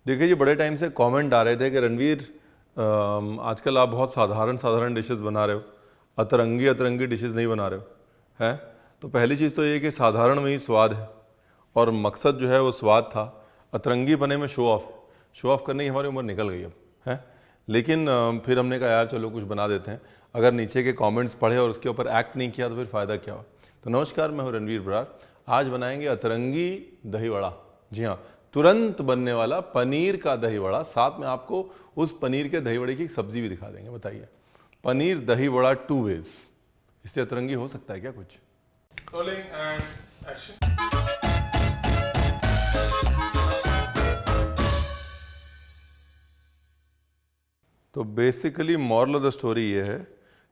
देखिए जी, बड़े टाइम से कमेंट आ रहे थे कि रणवीर आजकल आप बहुत साधारण साधारण डिशेस बना रहे हो, अतरंगी अतरंगी डिशेस नहीं बना रहे हो हैं। तो पहली चीज़ तो ये कि साधारण में ही स्वाद है और मकसद जो है वो स्वाद था। अतरंगी बने में शो ऑफ करने की हमारी उम्र निकल गई अब है। लेकिन फिर हमने कहा यार चलो कुछ बना देते हैं। अगर नीचे के कमेंट्स पढ़े और उसके ऊपर एक्ट नहीं किया तो फिर फ़ायदा क्या हो। तो नमस्कार, मैं हूँ रणवीर बरार। आज बनाएंगे अतरंगी दही वड़ा। जी हाँ, तुरंत बनने वाला पनीर का दही वड़ा। साथ में आपको उस पनीर के दही वड़े की सब्जी भी दिखा देंगे। बताइए, पनीर दही वड़ा 2 वेज, इससे अतरंगी हो सकता है क्या कुछ? Rolling and action. तो basically moral of the story ये है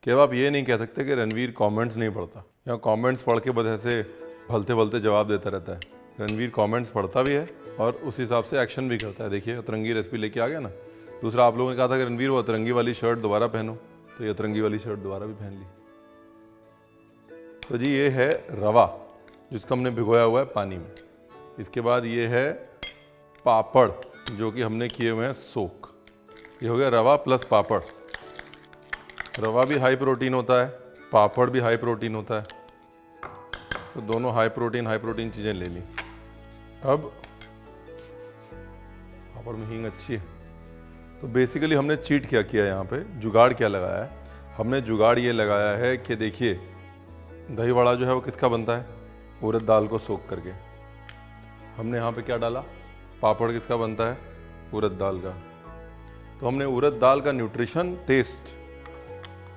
कि अब आप ये नहीं कह सकते कि रणवीर कमेंट्स नहीं पढ़ता या कमेंट्स पढ़ के बस ऐसे भलते भलते जवाब देता रहता है। रणवीर कमेंट्स पढ़ता भी है और उस हिसाब से एक्शन भी करता है। देखिए, अतरंगी रेसिपी लेके आ गया ना। दूसरा, आप लोगों ने कहा था कि रणवीर वो अतरंगी वाली शर्ट दोबारा पहनो, तो ये अतरंगी वाली शर्ट दोबारा भी पहन ली। तो जी, ये है रवा जिसको हमने भिगोया हुआ है पानी में। इसके बाद ये है पापड़ जो कि हमने किए हुए हैं सोक। ये हो गया रवा प्लस पापड़। रवा भी हाई प्रोटीन होता है, पापड़ भी हाई प्रोटीन होता है, तो दोनों हाई प्रोटीन चीज़ें ले ली। अब पापड़ में हींग अच्छी है। तो बेसिकली हमने चीट क्या किया यहाँ पे, जुगाड़ क्या लगाया है। हमने जुगाड़ ये लगाया है कि देखिए, दही वड़ा जो है वो किसका बनता है, उड़द दाल को सोख करके। हमने यहाँ पे क्या डाला, पापड़ किसका बनता है, उड़द दाल का। तो हमने उड़द दाल का न्यूट्रिशन, टेस्ट,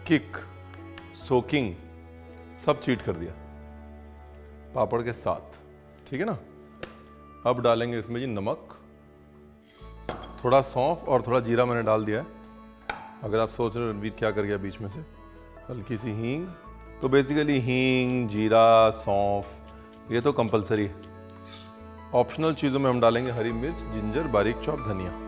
किक, सोकिंग सब चीट कर दिया पापड़ के साथ। ठीक है ना। अब डालेंगे इसमें जी नमक, थोड़ा सौंफ और थोड़ा जीरा मैंने डाल दिया है। अगर आप सोच रहे हो रणवीर क्या कर गया बीच में से, हल्की सी हींग। तो बेसिकली हींग, जीरा, सौंफ ये तो कंपलसरी है। ऑप्शनल चीज़ों में हम डालेंगे हरी मिर्च, जिंजर, बारीक चॉप धनिया।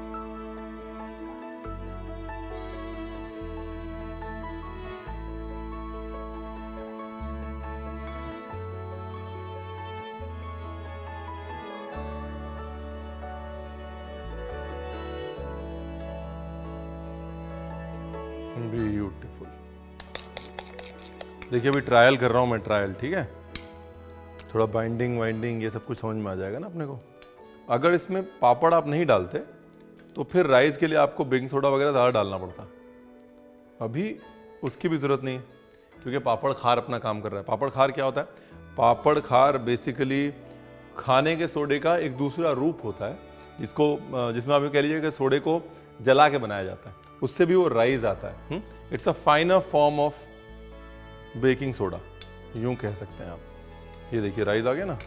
ब्यूटीफुल। देखिए, अभी ट्रायल कर रहा हूँ मैं, ट्रायल। ठीक है, थोड़ा बाइंडिंग वाइंडिंग ये सब कुछ समझ में आ जाएगा ना अपने को। अगर इसमें पापड़ आप नहीं डालते तो फिर राइस के लिए आपको बेकिंग सोडा वगैरह ज़्यादा डालना पड़ता। अभी उसकी भी ज़रूरत नहीं है क्योंकि पापड़ खार अपना काम कर रहा है। पापड़ खार क्या होता है? पापड़ खार बेसिकली खाने के सोडे का एक दूसरा रूप होता है, जिसमें आप ये कह लीजिए कि सोडे को जला के बनाया जाता है, उससे भी वो राइज आता है। It's a फाइनर form of baking soda, यूं कह सकते हैं आप। ये देखिए राइस आ गया ना,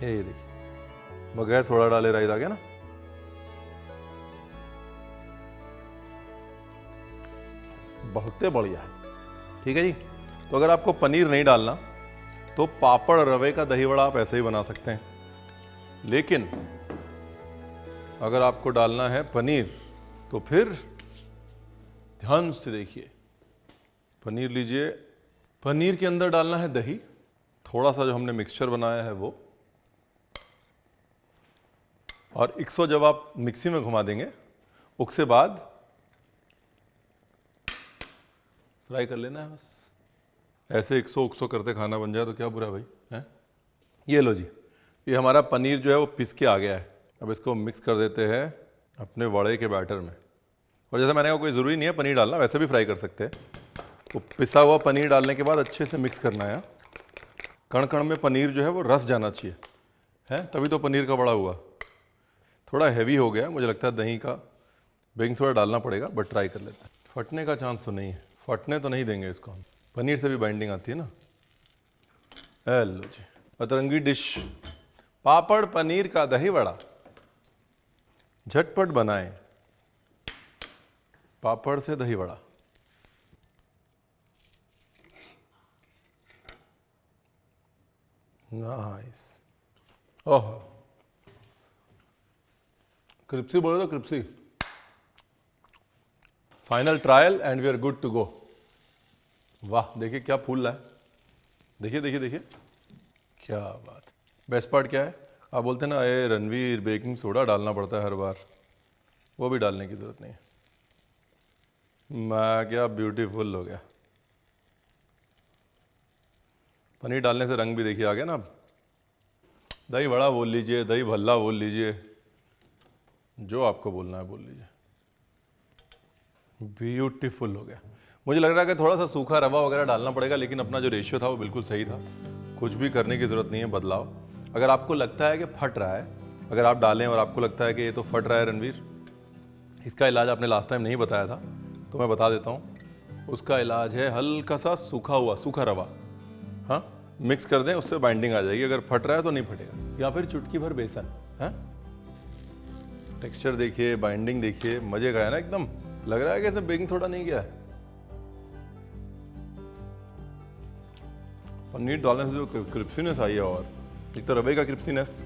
ये देखिए बगैर सोडा डाले राइस आ गया ना। बहुत बढ़िया। ठीक है जी। तो अगर आपको पनीर नहीं डालना तो पापड़ रवे का दही वड़ा आप ऐसे ही बना सकते हैं। लेकिन अगर आपको डालना है पनीर तो फिर ध्यान से देखिए। पनीर लीजिए, पनीर के अंदर डालना है दही, थोड़ा सा जो हमने मिक्सचर बनाया है वो, और 100 जब आप मिक्सी में घुमा देंगे उसके बाद फ्राई कर लेना है बस। ऐसे 100 करते खाना बन जाए तो क्या बुरा भाई है। ये लो जी, ये हमारा पनीर जो है वो पिस के आ गया है। अब इसको मिक्स कर देते हैं अपने वड़े के बैटर में। और जैसे मैंने कहा, कोई ज़रूरी नहीं है पनीर डालना, वैसे भी फ्राई कर सकते हैं। तो पिसा हुआ पनीर डालने के बाद अच्छे से मिक्स करना है। कण कण में पनीर जो है वो रस जाना चाहिए है, तभी तो पनीर का बड़ा हुआ। थोड़ा हैवी हो गया, मुझे लगता है दही का बेकिंग सोडा डालना पड़ेगा, बट ट्राई कर लेते हैं। फटने का चांस तो नहीं है, फटने तो नहीं देंगे इसको हम। पनीर से भी बाइंडिंग आती है ना। हेलो जी, अतरंगी डिश पापड़ पनीर का दही वड़ा। झटपट बनाएं पापड़ से दही वड़ा। नाइस। ओह, क्रिप्सी बोलो तो crispy. Final trial and we are good to go. वाह, देखिए क्या फूल रहा है। देखिए देखिए देखिए, क्या बात। बेस्ट पार्ट क्या है, आप बोलते ना ये रणवीर बेकिंग सोडा डालना पड़ता है हर बार, वो भी डालने की ज़रूरत नहीं है। मैं क्या ब्यूटीफुल हो गया। पनीर डालने से रंग भी देखिए आ गया ना। अब दही बड़ा बोल लीजिए, दही भल्ला बोल लीजिए, जो आपको बोलना है बोल लीजिए। ब्यूटीफुल हो गया। मुझे लग रहा है कि थोड़ा सा सूखा रवा वगैरह डालना पड़ेगा, लेकिन अपना जो रेशियो था वो बिल्कुल सही था। कुछ भी करने की ज़रूरत नहीं है बदलाव। अगर आपको लगता है कि फट रहा है, अगर आप डालें और आपको लगता है कि ये तो फट रहा है रणवीर, इसका इलाज आपने लास्ट टाइम नहीं बताया था तो मैं बता देता हूँ। उसका इलाज है हल्का सा सूखा रवा, हाँ, मिक्स कर दें, उससे बाइंडिंग आ जाएगी। अगर फट रहा है तो नहीं फटेगा। या फिर चुटकी भर बेसन, हाँ। टेक्सचर देखिए, बाइंडिंग देखिए, मजे का है ना एकदम। लग रहा है कि इसमें बेकिंग सोडा नहीं गया है। पनीर डालने से जो क्रिप्सीनेस आई है, और एक तो रवे का क्रिप्सीनेस,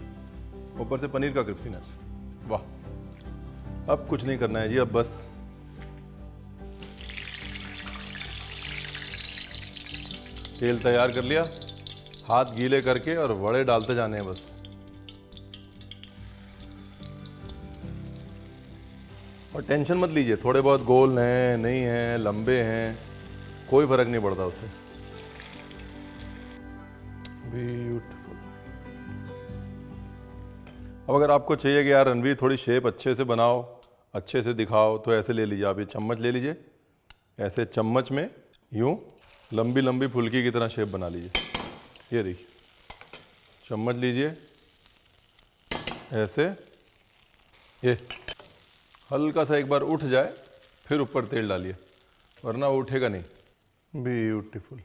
ऊपर से पनीर का क्रिप्सीनेस, वाह। अब कुछ नहीं करना है जी, अब बस तेल तैयार कर लिया, हाथ गीले करके और वड़े डालते जाने हैं बस। और टेंशन मत लीजिए, थोड़े बहुत गोल हैं नहीं हैं, लंबे हैं, कोई फर्क नहीं पड़ता उससे। ब्यूटीफुल। अब अगर आपको चाहिए कि यार रणवीर थोड़ी शेप अच्छे से बनाओ, अच्छे से दिखाओ, तो ऐसे ले लीजिए। आप ये चम्मच ले लीजिए, ऐसे चम्मच में यूं लंबी लंबी फुल्की की तरह शेप बना लीजिए। ये देखिए, चम्मच लीजिए ऐसे, ये हल्का सा एक बार उठ जाए फिर ऊपर तेल डालिए, वरना वो उठेगा नहीं। ब्यूटीफुल।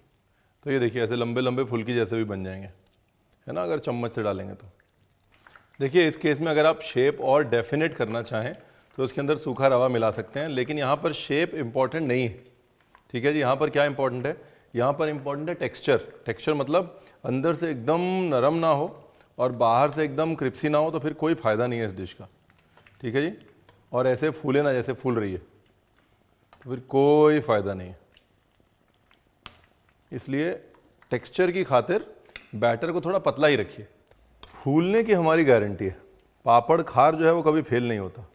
तो ये देखिए ऐसे लंबे लंबे फुल्की जैसे भी बन जाएंगे, है ना, अगर चम्मच से डालेंगे तो। देखिए इस केस में अगर आप शेप और डेफिनेट करना चाहें तो उसके अंदर सूखा रवा मिला सकते हैं, लेकिन यहाँ पर शेप इंपॉर्टेंट नहीं है। ठीक है जी, यहाँ पर क्या इंपॉर्टेंट है, यहाँ पर इंपॉर्टेंट है टेक्सचर। टेक्सचर मतलब अंदर से एकदम नरम ना हो और बाहर से एकदम क्रिप्सी ना हो, तो फिर कोई फ़ायदा नहीं है इस डिश का। ठीक है जी, और ऐसे फूले ना जैसे फूल रही है, तो फिर कोई फ़ायदा नहीं है। इसलिए टेक्सचर की खातिर बैटर को थोड़ा पतला ही रखिए। फूलने की हमारी गारंटी है। पापड़ खार जो है वो कभी फेल नहीं होता।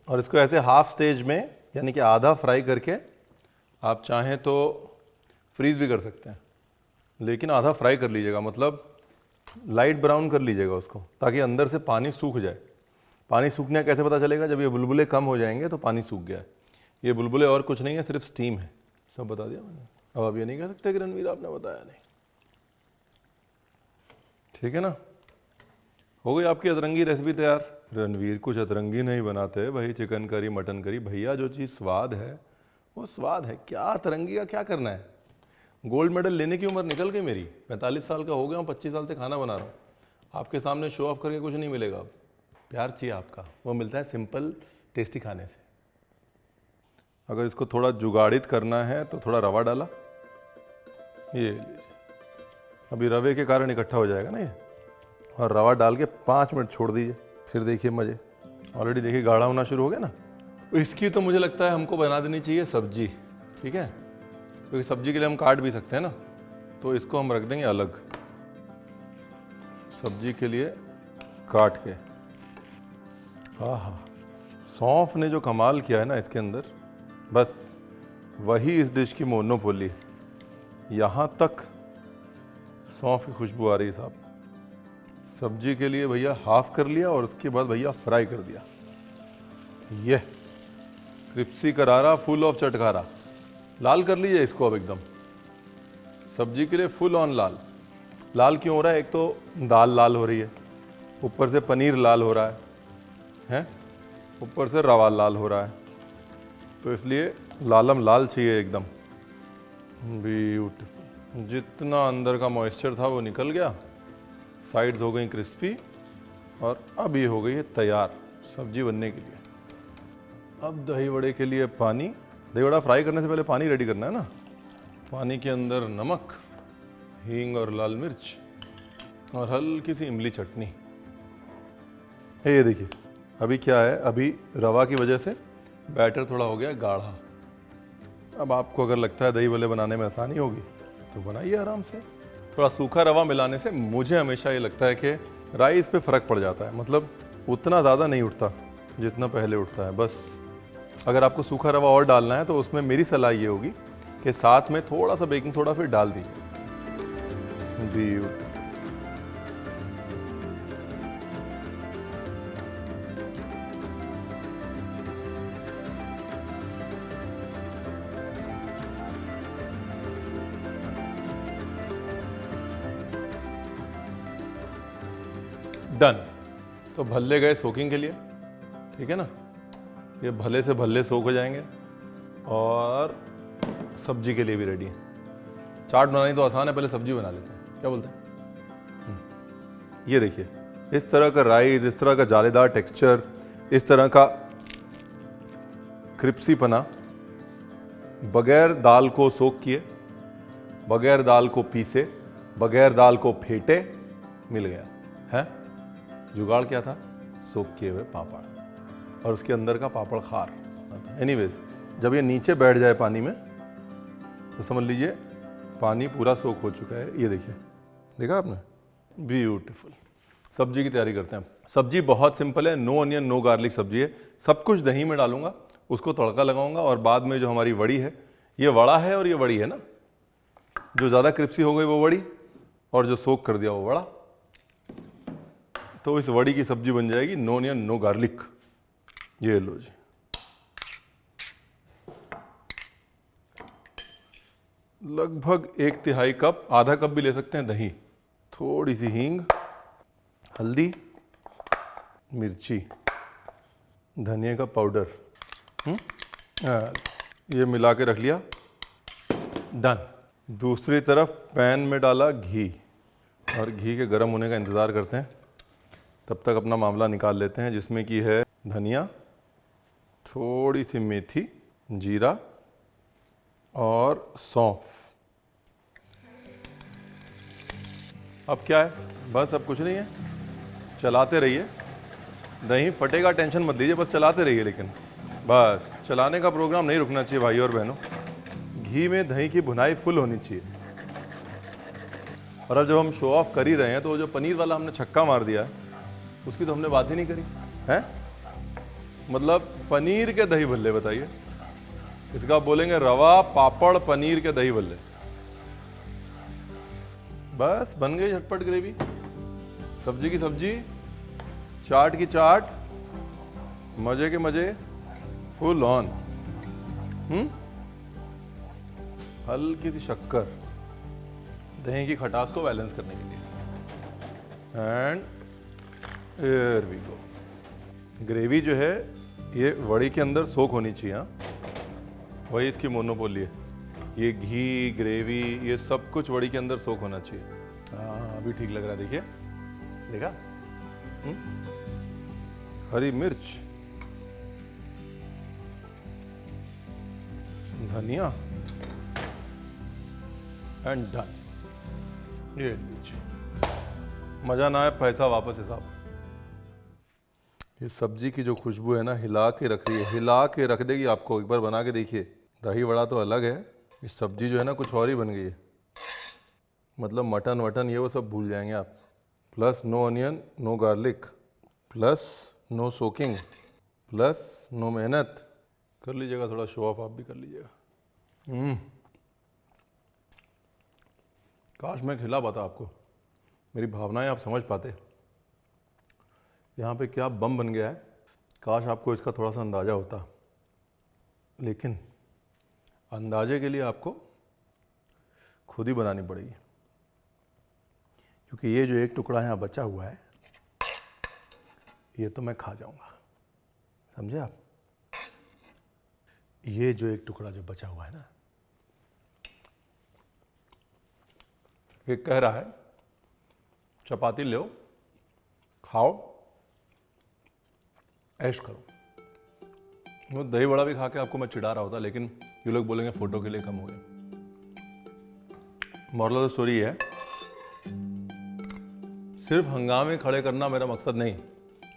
और इसको ऐसे हाफ स्टेज में, यानी कि आधा फ्राई करके आप चाहें तो फ्रीज़ भी कर सकते हैं, लेकिन आधा फ्राई कर लीजिएगा, मतलब लाइट ब्राउन कर लीजिएगा उसको, ताकि अंदर से पानी सूख जाए। पानी सूखने का कैसे पता चलेगा, जब ये बुलबुले कम हो जाएंगे तो पानी सूख गया है। ये बुलबुले और कुछ नहीं है, सिर्फ स्टीम है। सब बता दिया मैंने। अब आप ये नहीं कह सकते कि रणवीर आपने बताया नहीं। ठीक है ना, हो गई आपकी अतरंगी रेसिपी तैयार। रणवीर कुछ अतरंगी नहीं बनाते भाई, चिकन करी मटन करी, भैया जो चीज़ स्वाद है वो स्वाद है। क्या अतरंगी का क्या करना है। गोल्ड मेडल लेने की उम्र निकल गई मेरी, 45 साल का हो गया हूँ, 25 साल से खाना बना रहा हूँ। आपके सामने शो ऑफ करके कुछ नहीं मिलेगा। अब प्यार चाहिए आपका, वो मिलता है सिंपल टेस्टी खाने से। अगर इसको थोड़ा जुगाड़ित करना है तो थोड़ा रवा डाला, ये लीजिए। अभी रवे के कारण इकट्ठा हो जाएगा ना ये, और रवा डाल के 5 मिनट छोड़ दीजिए, फिर देखिए मज़े। ऑलरेडी देखिए गाढ़ा होना शुरू हो गया ना। इसकी तो मुझे लगता है हमको बना देनी चाहिए सब्जी। ठीक है, क्योंकि सब्जी के लिए हम काट भी सकते हैं ना, तो इसको हम रख देंगे अलग, सब्जी के लिए काट के। हाँ, सौंफ ने जो कमाल किया है ना इसके अंदर, बस वही इस डिश की मोनोपोली है। यहाँ तक सौंफ की खुशबू आ रही है साहब। सब्जी के लिए भैया हाफ कर लिया और उसके बाद भैया फ्राई कर दिया। ये क्रिप्सी करारा, फुल ऑफ चटकारा। लाल कर लीजिए इसको अब एकदम। सब्जी के लिए फुल ऑन लाल। लाल क्यों हो रहा है, एक तो दाल लाल हो रही है, ऊपर से पनीर लाल हो रहा है, ऊपर से रवा लाल हो रहा है, तो इसलिए लालम लाल चाहिए एकदम। ब्यूटीफुल। जितना अंदर का मॉइस्चर था वो निकल गया, साइड्स हो गई क्रिस्पी, और अब ये हो गई है तैयार सब्जी बनने के लिए। अब दही वड़े के लिए पानी। दही वड़ा फ्राई करने से पहले पानी रेडी करना है ना। पानी के अंदर नमक, हींग और लाल मिर्च और हल्की सी इमली चटनी। ये देखिए अभी क्या है, अभी रवा की वजह से बैटर थोड़ा हो गया गाढ़ा। अब आपको अगर लगता है दही वड़े बनाने में आसानी होगी तो बनाइए आराम से। थोड़ा सूखा रवा मिलाने से मुझे हमेशा ये लगता है कि राइस पे फ़र्क पड़ जाता है, मतलब उतना ज़्यादा नहीं उठता जितना पहले उठता है। बस अगर आपको सूखा रवा और डालना है तो उसमें मेरी सलाह ये होगी कि साथ में थोड़ा सा बेकिंग सोडा फिर डाल दीजिए। ब्यूटीफुल। डन। तो भल्ले गए सोकिंग के लिए, ठीक है ना। ये भले से भल्ले सोख हो जाएंगे और सब्जी के लिए भी रेडी है। चाट बनानी तो आसान है, पहले सब्जी बना लेते हैं, क्या बोलते हैं। ये देखिए, इस तरह का राइस, इस तरह का जालीदार टेक्सचर, इस तरह का क्रिप्सी पना, बगैर दाल को सोख किए, बगैर दाल को पीसे, बगैर दाल को फेंटे मिल गया है। जुगाड़ क्या था? सोख किए हुए पापड़ और उसके अंदर का पापड़ खार। एनीवेज, जब ये नीचे बैठ जाए पानी में तो समझ लीजिए पानी पूरा सोख हो चुका है। ये देखिए, देखा आपने? ब्यूटीफुल। सब्जी की तैयारी करते हैं। सब्जी बहुत सिंपल है, नो अनियन नो गार्लिक सब्जी है। सब कुछ दही में डालूंगा, उसको तड़का लगाऊंगा और बाद में जो हमारी वड़ी है, ये वड़ा है और ये वड़ी है ना, जो ज़्यादा क्रिप्सी हो गई वो वड़ी और जो सोख कर दिया वो वड़ा। तो इस वड़ी की सब्जी बन जाएगी नो अनियन नो गार्लिक। ये लो जी। लगभग 1/3 कप, आधा कप भी ले सकते हैं दही, थोड़ी सी हींग, हल्दी, मिर्ची, धनिया का पाउडर, ये मिला के रख लिया। डन। दूसरी तरफ पैन में डाला घी और घी के गर्म होने का इंतज़ार करते हैं। तब तक अपना मामला निकाल लेते हैं, जिसमें कि है धनिया, थोड़ी सी मेथी, जीरा और सौंफ। अब क्या है? बस अब कुछ नहीं है, चलाते रहिए। दही फटेगा टेंशन मत लीजिए, बस चलाते रहिए। लेकिन बस चलाने का प्रोग्राम नहीं रुकना चाहिए भाई और बहनों। घी में दही की भुनाई फुल होनी चाहिए। और अब जब हम शो ऑफ कर ही रहे हैं तो जो पनीर वाला हमने छक्का मार दिया है उसकी तो हमने बात ही नहीं करी है। मतलब पनीर के दही भल्ले, बताइए इसका बोलेंगे रवा पापड़ पनीर के दही भल्ले। बस बन गई झटपट ग्रेवी। सब्जी की सब्जी, चाट की चाट, मजे के मजे, फुल ऑन। हल्की सी शक्कर दही की खटास को बैलेंस करने के लिए। And here we go. Gravy जो है ये वड़ी के अंदर सोख होनी चाहिए। हाँ, वही इसकी मोनोपोली है। ये घी, ग्रेवी, ये सब कुछ वड़ी के अंदर सोख होना चाहिए। हाँ, अभी ठीक लग रहा है। देखिए, देखा? हरी मिर्च, धनिया एंड डन। ये मजा ना आए पैसा वापस हिसाब। ये सब्जी की जो खुशबू है ना, हिला के रख रही है, हिला के रख देगी आपको। एक बार बना के देखिए। दही वड़ा तो अलग है, ये सब्जी जो है ना कुछ और ही बन गई है। मतलब मटन वटन ये वो सब भूल जाएंगे आप। Plus no onion no garlic, plus no soaking, plus no मेहनत। कर लीजिएगा थोड़ा शो ऑफ, आप भी कर लीजिएगा। काश मैं खिला पाता आपको, मेरी भावनाएं आप समझ पाते। यहाँ पे क्या बम बन गया है, काश आपको इसका थोड़ा सा अंदाज़ा होता। लेकिन अंदाजे के लिए आपको खुद ही बनानी पड़ेगी, क्योंकि ये जो एक टुकड़ा यहाँ बचा हुआ है ये तो मैं खा जाऊंगा, समझे आप? ये जो एक टुकड़ा जो बचा हुआ है ना, ये कह रहा है चपाती लो, खाओ, ऐश करो। वो दही बड़ा भी खा के आपको मैं चिढ़ा रहा होता, लेकिन ये लोग बोलेंगे फोटो के लिए कम हो गया। मॉरल ऑफ द स्टोरी है, सिर्फ हंगामे खड़े करना मेरा मकसद नहीं।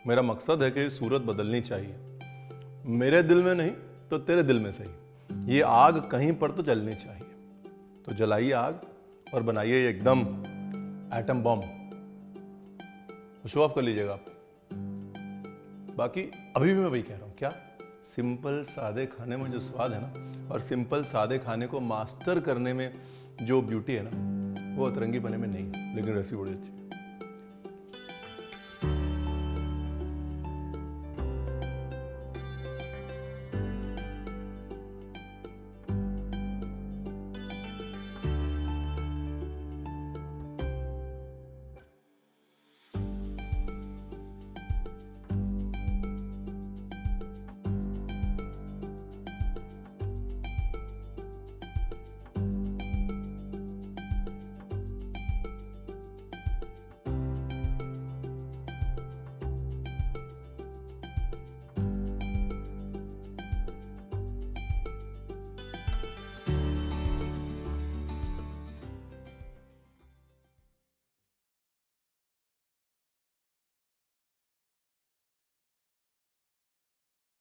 मेरा मकसद है कि सूरत बदलनी चाहिए। मेरे दिल में नहीं तो तेरे दिल में सही। ये आग कहीं पर तो जलनी चाहिए। तो जलाइए आग और बनाइए एकदम एटम बॉम्ब। तो शो ऑफ कर लीजिएगा आप। बाकी अभी भी मैं वही कह रहा हूँ, क्या सिंपल सादे खाने में जो स्वाद है ना, और सिंपल सादे खाने को मास्टर करने में जो ब्यूटी है ना, वो अतरंगी पने में नहीं है, लेकिन रेसिपी बड़ी अच्छी है।